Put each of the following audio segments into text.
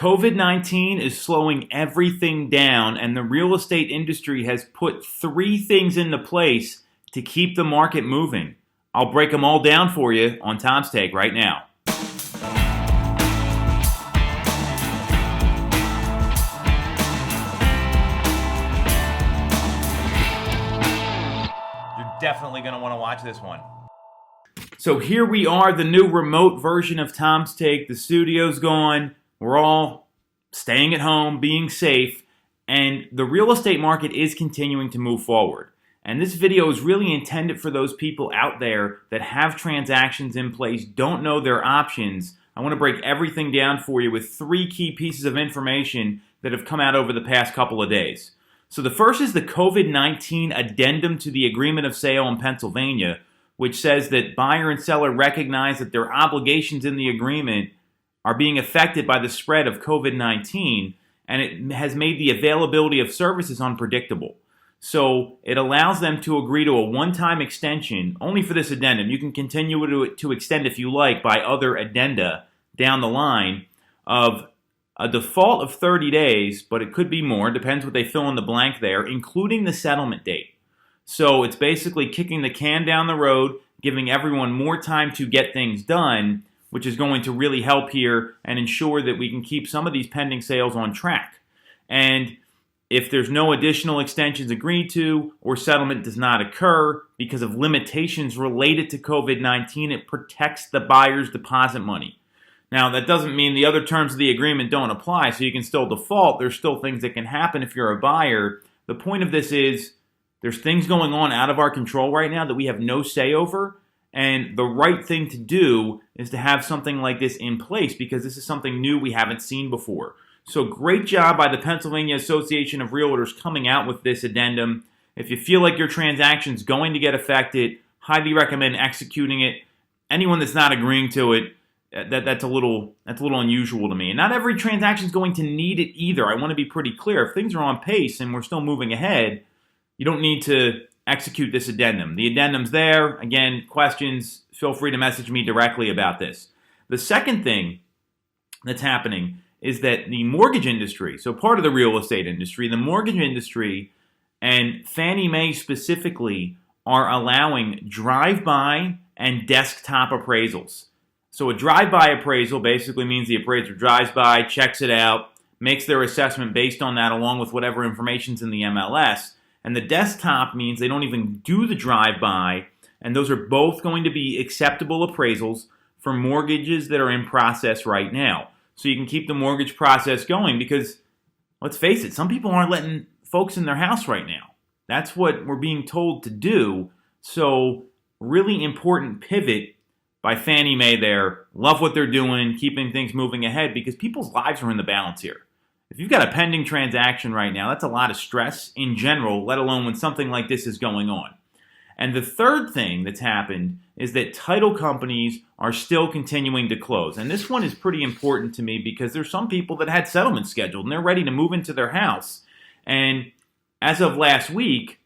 COVID-19 is slowing everything down, and the real estate industry has put three things into place to keep the market moving. I'll break them all down for you on Tom's Take right now. You're definitely going to want to watch this one. So here we are, the new remote version of Tom's Take. The studio's gone. We're all staying at home, being safe, and the real estate market is continuing to move forward. And this video is really intended for those people out there that have transactions in place, don't know their options. I want to break everything down for you with three key pieces of information that have come out over the past couple of days. So the first is the COVID-19 addendum to the agreement of sale in Pennsylvania, which says that buyer and seller recognize that their obligations in the agreement are being affected by the spread of COVID-19, and it has made the availability of services unpredictable. So it allows them to agree to a one-time extension only for this addendum. You can continue to extend if you like by other addenda down the line of a default of 30 days, but it could be more, depends what they fill in the blank there, including the settlement date. So it's basically kicking the can down the road, giving everyone more time to get things done, which is going to really help here and ensure that we can keep some of these pending sales on track. And if there's no additional extensions agreed to or settlement does not occur because of limitations related to COVID-19, it protects the buyer's deposit money. Now, that doesn't mean the other terms of the agreement don't apply, so you can still default. There's still things that can happen if you're a buyer. The point of this is there's things going on out of our control right now that we have no say over. And the right thing to do is to have something like this in place because this is something new we haven't seen before. So great job by the Pennsylvania Association of Realtors coming out with this addendum. If you feel like your transaction's going to get affected, highly recommend executing it. Anyone that's not agreeing to it, that's a little unusual to me. And not every transaction is going to need it either. I want to be pretty clear. If things are on pace and we're still moving ahead, you don't need to execute this addendum. The addendum's there. Again, questions, feel free to message me directly about this. The second thing that's happening is that the mortgage industry, so part of the real estate industry, the mortgage industry and Fannie Mae specifically are allowing drive-by and desktop appraisals. So a drive-by appraisal basically means the appraiser drives by, checks it out, makes their assessment based on that along with whatever information's in the MLS. And the desktop means they don't even do the drive-by, and those are both going to be acceptable appraisals for mortgages that are in process right now. So you can keep the mortgage process going because, let's face it, some people aren't letting folks in their house right now. That's what we're being told to do. So really important pivot by Fannie Mae there. Love what they're doing, keeping things moving ahead because people's lives are in the balance here. If you've got a pending transaction right now, that's a lot of stress in general, let alone when something like this is going on. And the third thing that's happened is that title companies are still continuing to close. And this one is pretty important to me because there's some people that had settlements scheduled and they're ready to move into their house. And as of last week,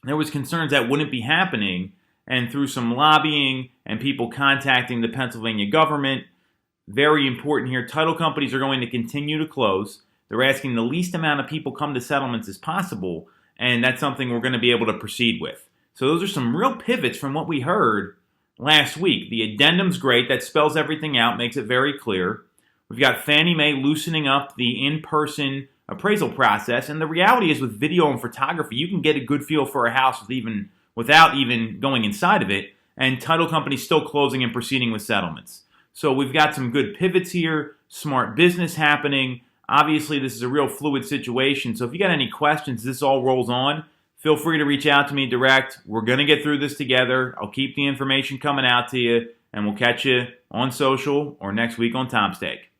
there was concerns that wouldn't be happening. And through some lobbying and people contacting the Pennsylvania government, very important here, title companies are going to continue to close. They're asking the least amount of people come to settlements as possible, and that's something we're going to be able to proceed with. So those are some real pivots from what we heard last week. The addendum's great. That spells everything out, makes it very clear. We've got Fannie Mae loosening up the in-person appraisal process, and the reality is with video and photography, you can get a good feel for a house without even going inside of it, and title companies still closing and proceeding with settlements. So we've got some good pivots here, smart business happening. Obviously, this is a real fluid situation. So if you got any questions, this all rolls on, feel free to reach out to me direct. We're going to get through this together. I'll keep the information coming out to you, and we'll catch you on social or next week on Tom's Take.